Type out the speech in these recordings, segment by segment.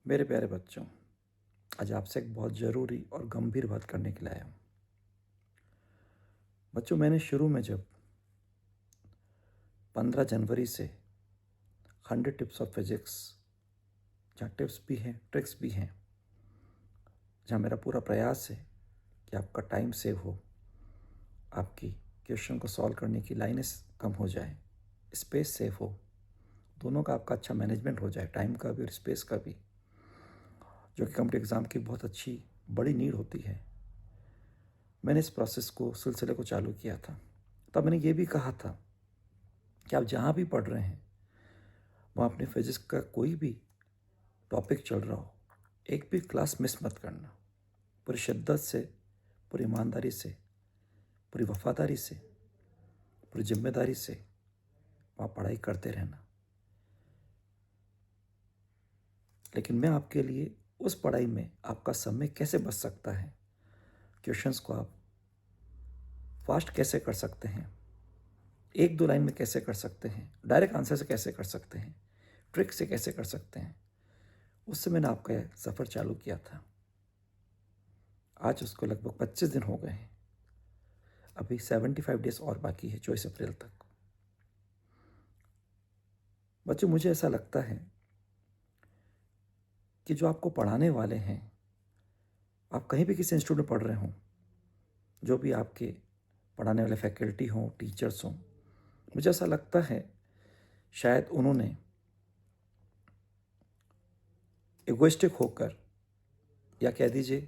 मेरे प्यारे बच्चों, आज आपसे एक बहुत ज़रूरी और गंभीर बात करने के लिए आया हूँ। बच्चों, मैंने शुरू में जब 15 जनवरी से 100 टिप्स ऑफ फिजिक्स, जहाँ टिप्स भी हैं, ट्रिक्स भी हैं, जहाँ मेरा पूरा प्रयास है कि आपका टाइम सेव हो, आपकी क्वेश्चन को सॉल्व करने की लाइनें कम हो जाए, स्पेस सेव हो, दोनों का आपका अच्छा मैनेजमेंट हो जाए, टाइम का भी और स्पेस का भी, जो कि कॉम्पिटिटिव एग्ज़ाम की बहुत अच्छी बड़ी नीड होती है। मैंने इस प्रोसेस को, सिलसिले को चालू किया था। तब मैंने ये भी कहा था कि आप जहाँ भी पढ़ रहे हैं वहाँ अपने फिजिक्स का कोई भी टॉपिक चल रहा हो, एक भी क्लास मिस मत करना। पूरी शिद्दत से, पूरी ईमानदारी से, पूरी वफादारी से, पूरी जिम्मेदारी से वहाँ पढ़ाई करते रहना। लेकिन मैं आपके लिए उस पढ़ाई में आपका समय कैसे बच सकता है, क्वेश्चंस को आप फास्ट कैसे कर सकते हैं, एक दो लाइन में कैसे कर सकते हैं, डायरेक्ट आंसर से कैसे कर सकते हैं, ट्रिक से कैसे कर सकते हैं, उससे मैंने आपका यह सफ़र चालू किया था। आज उसको लगभग 25 दिन हो गए हैं। अभी 75 डेज और बाकी है, 24 अप्रैल तक। बच्चों, मुझे ऐसा लगता है कि जो आपको पढ़ाने वाले हैं, आप कहीं भी किसी इंस्टीट्यूट में पढ़ रहे हों, जो भी आपके पढ़ाने वाले फैकल्टी हों, टीचर्स हों, मुझे ऐसा लगता है शायद उन्होंने इगोइस्टिक होकर, या कह दीजिए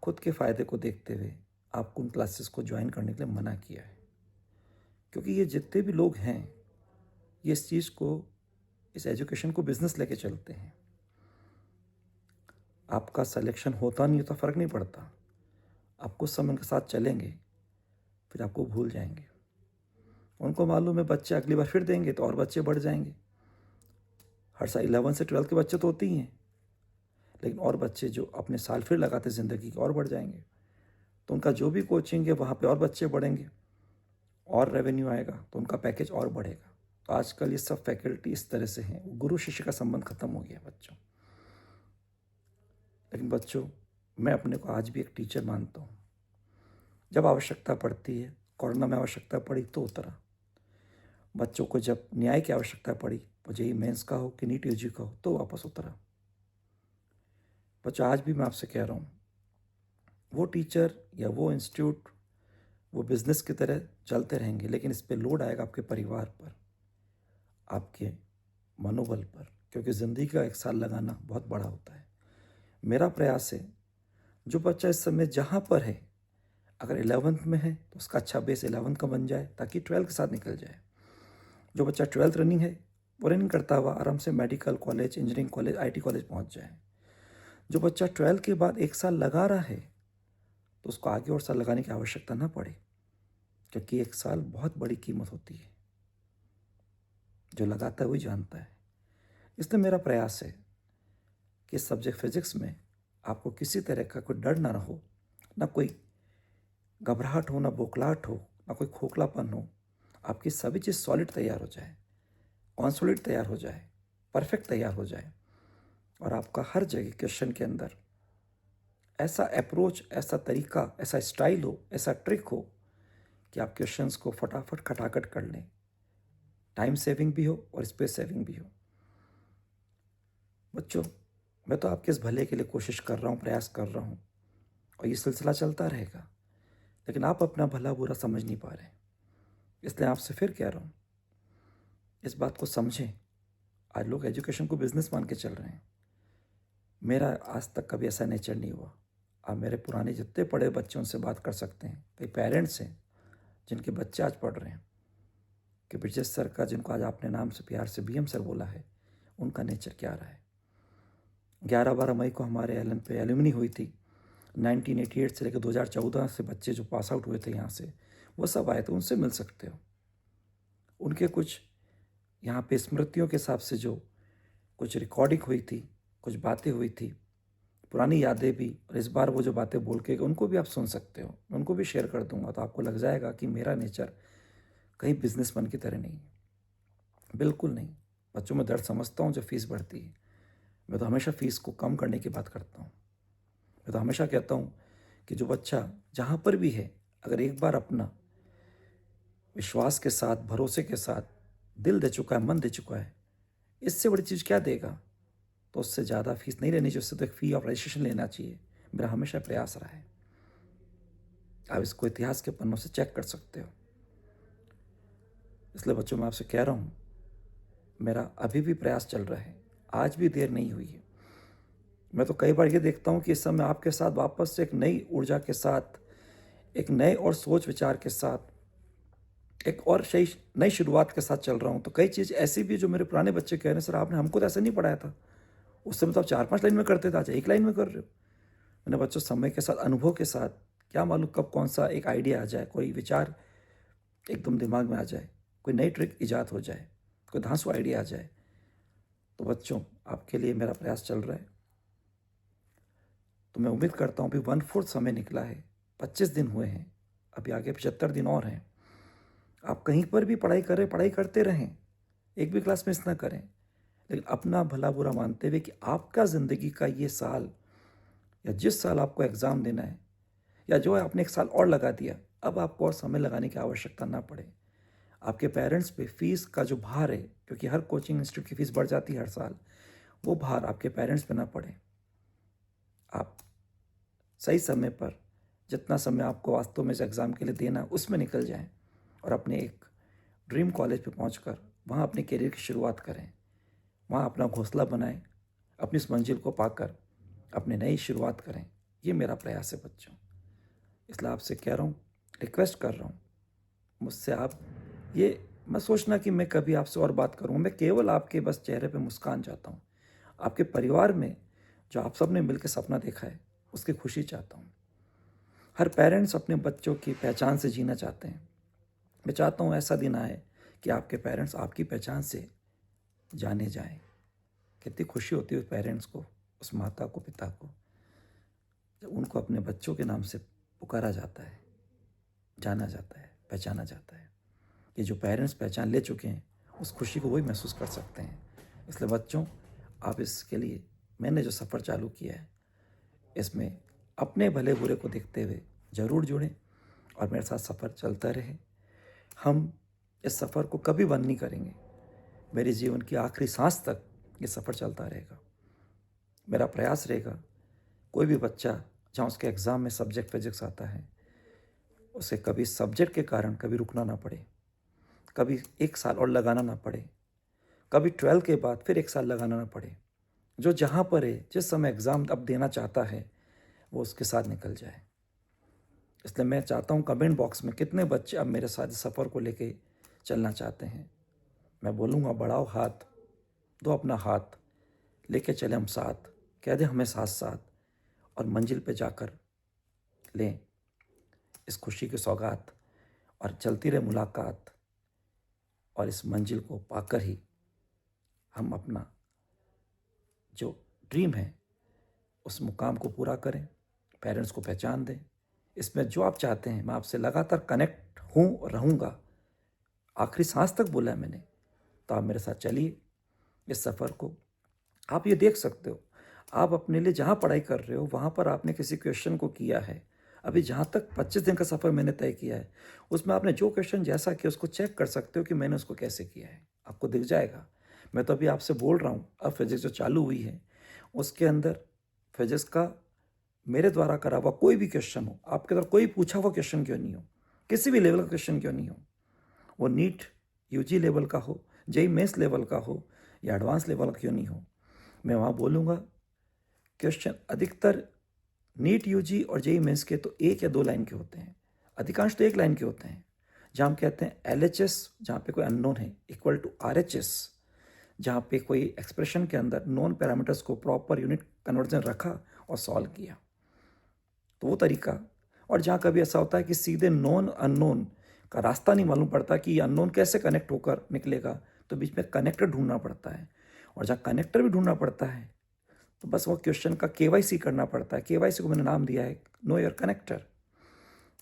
खुद के फ़ायदे को देखते हुए, आपको उन क्लासेस को ज्वाइन करने के लिए मना किया है। क्योंकि ये जितने भी लोग हैं, ये इस चीज़ को, इस एजुकेशन को बिजनेस लेके चलते हैं। आपका सिलेक्शन होता नहीं होता फ़र्क नहीं पड़ता, आप कुछ समय उनके साथ चलेंगे, फिर आपको भूल जाएंगे। उनको मालूम है बच्चे अगली बार फिर देंगे तो और बच्चे बढ़ जाएंगे। हर साल 11 से 12 के बच्चे तो होते ही हैं, लेकिन और बच्चे जो अपने साल फिर लगाते ज़िंदगी के और बढ़ जाएंगे। तो उनका जो भी कोचिंग है वहाँ पे और बच्चे बढ़ेंगे, और रेवेन्यू आएगा तो उनका पैकेज और बढ़ेगा। तो आजकल ये सब फैकल्टी इस तरह से हैं, गुरु शिष्य का संबंध खत्म हो गया बच्चों। लेकिन बच्चों, मैं अपने को आज भी एक टीचर मानता हूँ। जब आवश्यकता पड़ती है, कोरोना में आवश्यकता पड़ी तो उतरा। बच्चों को जब न्याय की आवश्यकता पड़ी, वो जेईई मेंस का हो कि नीट यूजी का हो, तो वापस उतरा। बच्चों, आज भी मैं आपसे कह रहा हूँ, वो टीचर या वो इंस्टीट्यूट, वो बिज़नेस की तरह चलते रहेंगे, लेकिन इस पर लोड आएगा आपके परिवार पर, आपके मनोबल पर, क्योंकि ज़िंदगी का एक साल लगाना बहुत बड़ा होता है। मेरा प्रयास है, जो बच्चा इस समय जहाँ पर है, अगर 11th में है तो उसका अच्छा बेस 11th का बन जाए, ताकि 12th के साथ निकल जाए। जो बच्चा 12th रनिंग है, वो रनिंग करता हुआ आराम से medical college, engineering college, IT college पहुंच जाए। जो बच्चा 12th के बाद एक साल लगा रहा है, तो उसको आगे और साल लगाने की आवश्यकता ना पड़े, क्योंकि एक साल बहुत बड़ी कीमत होती है। जो लगाता है वही जानता है। इसलिए मेरा प्रयास है कि सब्जेक्ट फिजिक्स में आपको किसी तरह का कोई डर ना हो, ना कोई घबराहट हो, ना बोखलाहट हो, ना कोई खोखलापन हो। आपकी सभी चीज़ सॉलिड तैयार हो जाए, कॉन्सोलिड तैयार हो जाए, परफेक्ट तैयार हो जाए, और आपका हर जगह क्वेश्चन के अंदर ऐसा अप्रोच, ऐसा तरीका, ऐसा स्टाइल हो, ऐसा ट्रिक हो कि आप क्वेश्चंस को फटाफट खटाखट कर लें। टाइम सेविंग भी हो और स्पेस सेविंग भी हो। बच्चों, मैं तो आपके इस भले के लिए कोशिश कर रहा हूँ, प्रयास कर रहा हूँ, और ये सिलसिला चलता रहेगा। लेकिन आप अपना भला बुरा समझ नहीं पा रहे, इसलिए आपसे फिर कह रहा हूँ, इस बात को समझें। आज लोग एजुकेशन को बिजनेस मान के चल रहे हैं। मेरा आज तक कभी ऐसा नेचर नहीं हुआ। आप मेरे पुराने जितने पढ़े बच्चे उनसे बात कर सकते हैं। कई पेरेंट्स हैं जिनके बच्चे आज पढ़ रहे हैं, कि ब्रिजेश सर का, जिनको आज आपने नाम से प्यार से बीएम सर बोला है, उनका नेचर क्या रहा है। 11-12 मई को हमारे एलन पे एलुमनी हुई थी। 1988 से लेकर 2014 से बच्चे जो पास आउट हुए थे यहाँ से, वो सब आए थे, उनसे मिल सकते हो। उनके कुछ यहाँ पे स्मृतियों के हिसाब से जो कुछ रिकॉर्डिंग हुई थी, कुछ बातें हुई थी, पुरानी यादें भी, और इस बार वो जो बातें बोल के उनको भी आप सुन सकते हो। मैं उनको भी शेयर कर दूंगा, तो आपको लग जाएगा कि मेरा नेचर कहीं बिजनेसमैन की तरह नहीं है। बिल्कुल नहीं। बच्चों में दर्द समझता हूँ जो फीस बढ़ती है। मैं तो हमेशा फ़ीस को कम करने की बात करता हूँ। मैं तो हमेशा कहता हूँ कि जो बच्चा जहाँ पर भी है, अगर एक बार अपना विश्वास के साथ, भरोसे के साथ दिल दे चुका है, मन दे चुका है, इससे बड़ी चीज़ क्या देगा? तो उससे ज़्यादा फीस नहीं लेनी चाहिए, उससे तो एक फ़ी ऑफ रजिस्ट्रेशन लेना चाहिए। मेरा हमेशा प्रयास रहा है। आप इसको इतिहास के पन्नों से चेक कर सकते हो। इसलिए बच्चों, मैं आपसे कह रहा हूँ, मेरा अभी भी प्रयास चल रहा है, आज भी देर नहीं हुई है। मैं तो कई बार ये देखता हूँ कि इस समय आपके साथ वापस से एक नई ऊर्जा के साथ, एक नए और सोच विचार के साथ, एक और सही नई शुरुआत के साथ चल रहा हूँ। तो कई चीज़ ऐसी भी जो मेरे पुराने बच्चे कह रहे हैं, सर आपने हमको तो ऐसे नहीं पढ़ाया था, उस समय तो आप 4-5 लाइन में करते थे, आज 1 लाइन में कर रहे हो। मैंने बच्चों समय के साथ, अनुभव के साथ, क्या मालूम कब कौन सा एक आइडिया आ जाए, कोई विचार एकदम दिमाग में आ जाए, कोई नई ट्रिक ईजाद हो जाए, कोई धांसू आइडिया आ जाए। तो बच्चों, आपके लिए मेरा प्रयास चल रहा है। तो मैं उम्मीद करता हूँ, अभी 1/4 समय निकला है, 25 दिन हुए हैं, अभी आगे 75 दिन और हैं। आप कहीं पर भी पढ़ाई करें, पढ़ाई करते रहें, एक भी क्लास मिस ना करें, लेकिन अपना भला बुरा मानते हुए कि आपका ज़िंदगी का ये साल, या जिस साल आपको एग्ज़ाम देना है, या जो है आपने 1 साल और लगा दिया, अब आपको और समय लगाने की आवश्यकता ना पड़े। आपके पेरेंट्स पे फ़ीस का जो भार है, क्योंकि हर कोचिंग इंस्टीट्यूट की फ़ीस बढ़ जाती है हर साल, वो भार आपके पेरेंट्स पे ना पड़े। आप सही समय पर, जितना समय आपको वास्तव में इस एग्ज़ाम के लिए देना, उसमें निकल जाएं और अपने एक ड्रीम कॉलेज पे पहुंचकर वहाँ अपने करियर की शुरुआत करें, वहाँ अपना घोंसला बनाएं, अपनी इस मंजिल को पाकर अपनी नई शुरुआत करें। ये मेरा प्रयास है बच्चों। इसलिए आपसे कह रहा हूँ, रिक्वेस्ट कर रहा हूँ, मुझसे आप ये मत सोचना कि मैं कभी आपसे और बात करूँ। मैं केवल आपके बस चेहरे पे मुस्कान चाहता हूँ। आपके परिवार में जो आप सब ने मिलकर सपना देखा है, उसकी खुशी चाहता हूँ। हर पेरेंट्स अपने बच्चों की पहचान से जीना चाहते हैं। मैं चाहता हूँ ऐसा दिन आए कि आपके पेरेंट्स आपकी पहचान से जाने जाएं। कितनी खुशी होती है उस पेरेंट्स को, उस माता को, पिता को, जब उनको अपने बच्चों के नाम से पुकारा जाता है, जाना जाता है, पहचाना जाता है। ये जो पेरेंट्स पहचान ले चुके हैं, उस खुशी को वही महसूस कर सकते हैं। इसलिए बच्चों, आप इसके लिए मैंने जो सफ़र चालू किया है, इसमें अपने भले बुरे को देखते हुए ज़रूर जुड़ें और मेरे साथ सफ़र चलता रहे। हम इस सफ़र को कभी बंद नहीं करेंगे। मेरे जीवन की आखिरी सांस तक ये सफ़र चलता रहेगा। मेरा प्रयास रहेगा, कोई भी बच्चा जहाँ उसके एग्ज़ाम में सब्जेक्ट फिजिक्स आता है, उसे कभी सब्जेक्ट के कारण कभी रुकना ना पड़े, कभी 1 साल और लगाना ना पड़े, कभी 12 के बाद फिर 1 साल लगाना ना पड़े। जो जहाँ पर है, जिस समय एग्ज़ाम अब देना चाहता है, वो उसके साथ निकल जाए। इसलिए मैं चाहता हूँ, कमेंट बॉक्स में कितने बच्चे अब मेरे साथ इस सफ़र को लेके चलना चाहते हैं। मैं बोलूँगा, बढ़ाओ हाथ, दो अपना हाथ, लेके चले हम साथ, कह दें हमें साथ साथ, और मंजिल पे जाकर लें इस खुशी की सौगात, और चलती रहे मुलाकात, और इस मंजिल को पाकर ही हम अपना जो ड्रीम है उस मुकाम को पूरा करें, पेरेंट्स को पहचान दें। इसमें जो आप चाहते हैं, मैं आपसे लगातार कनेक्ट हूँ और रहूँगा, आखिरी सांस तक बोला है मैंने। तो आप मेरे साथ चलिए इस सफ़र को। आप ये देख सकते हो, आप अपने लिए जहाँ पढ़ाई कर रहे हो, वहाँ पर आपने किसी क्वेश्चन को किया है। अभी जहाँ तक 25 दिन का सफ़र मैंने तय किया है, उसमें आपने जो क्वेश्चन जैसा किया, उसको चेक कर सकते हो कि मैंने उसको कैसे किया है, आपको दिख जाएगा। मैं तो अभी आपसे बोल रहा हूँ, अब फिजिक्स जो चालू हुई है, उसके अंदर फिजिक्स का मेरे द्वारा करा हुआ कोई भी क्वेश्चन हो, आपके द्वारा कोई पूछा हुआ क्वेश्चन क्यों नहीं हो, किसी भी लेवल का क्वेश्चन क्यों नहीं हो, वो नीट यूजी लेवल का हो, जेई मेंस लेवल का हो, या एडवांस लेवल का क्यों नहीं हो, मैं वहाँ बोलूँगा क्वेश्चन अधिकतर नीट यूजी और जेई मेंस के तो 1 या 2 लाइन के होते हैं, अधिकांश तो 1 लाइन के होते हैं। जहाँ हम कहते हैं LHS, जहाँ पे कोई अननोन है, इक्वल टू RHS, जहाँ पे कोई एक्सप्रेशन के अंदर नॉन पैरामीटर्स को प्रॉपर यूनिट कन्वर्जन रखा और सॉल्व किया, तो वो तरीका। और जहाँ कभी ऐसा होता है कि सीधे नॉन अननोन का रास्ता नहीं मालूम पड़ता कि ये अननोन कैसे कनेक्ट होकर निकलेगा, तो बीच में कनेक्टर ढूंढना पड़ता है। और जहाँ कनेक्टर भी ढूंढना पड़ता है, तो बस वो क्वेश्चन का KYC करना पड़ता है। KYC को मैंने नाम दिया है नो योर कनेक्टर।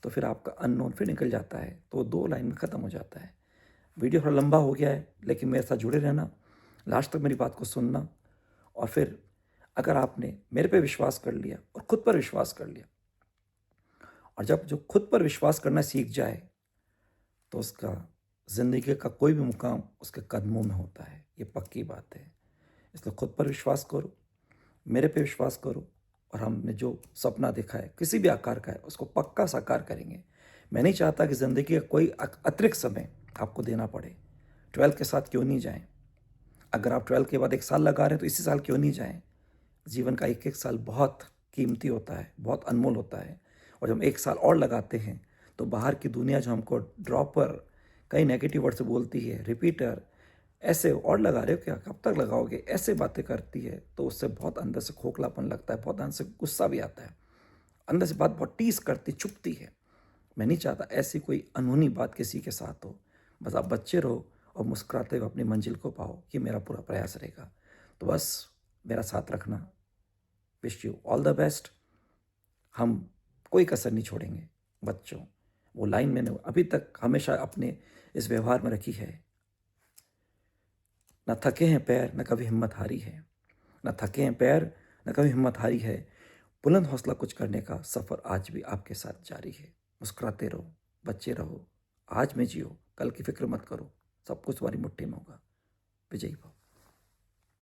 तो फिर आपका अननोन फिर निकल जाता है, तो 2 लाइन में ख़त्म हो जाता है। वीडियो थोड़ा लंबा हो गया है, लेकिन मेरे साथ जुड़े रहना, लास्ट तक मेरी बात को सुनना, और फिर अगर आपने मेरे पे विश्वास कर लिया और खुद पर विश्वास कर लिया, और जब जो खुद पर विश्वास करना सीख जाए तो उसका ज़िंदगी का कोई भी मुकाम उसके कदमों में होता है। ये पक्की बात है। इसलिए खुद पर विश्वास करो, मेरे पे विश्वास करो, और हमने जो सपना देखा है किसी भी आकार का है उसको पक्का साकार करेंगे। मैं नहीं चाहता कि ज़िंदगी का कोई अतिरिक्त समय आपको देना पड़े। 12 के साथ क्यों नहीं जाएं? अगर आप 12 के बाद 1 साल लगा रहे हैं तो इसी साल क्यों नहीं जाएं? जीवन का एक एक साल बहुत कीमती होता है, बहुत अनमोल होता है। और जब हम 1 साल और लगाते हैं तो बाहर की दुनिया जो हमको ड्रॉपर, कई नेगेटिव वर्ड से बोलती है, रिपीटर, ऐसे और लगा रहे हो क्या, कब तक लगाओगे, ऐसे बातें करती है, तो उससे बहुत अंदर से खोखलापन लगता है, बहुत अंदर से गुस्सा भी आता है, अंदर से बात बहुत टीस करती, चुभती है। मैं नहीं चाहता ऐसी कोई अनहोनी बात किसी के साथ हो। बस आप बच्चे रहो और मुस्कुराते हुए अपनी मंजिल को पाओ, ये मेरा पूरा प्रयास रहेगा। तो बस मेरा साथ रखना। Wish you all the best. हम कोई कसर नहीं छोड़ेंगे। बच्चों, वो लाइन मैंने अभी तक हमेशा अपने इस व्यवहार में रखी है, न थके हैं पैर न कभी हिम्मत हारी है, न थके हैं पैर न कभी हिम्मत हारी है, बुलंद हौसला कुछ करने का सफ़र आज भी आपके साथ जारी है। मुस्कुराते रहो, बच्चे रहो, आज में जियो, कल की फिक्र मत करो, सब कुछ तुम्हारी मुट्ठी में होगा। विजयी भव।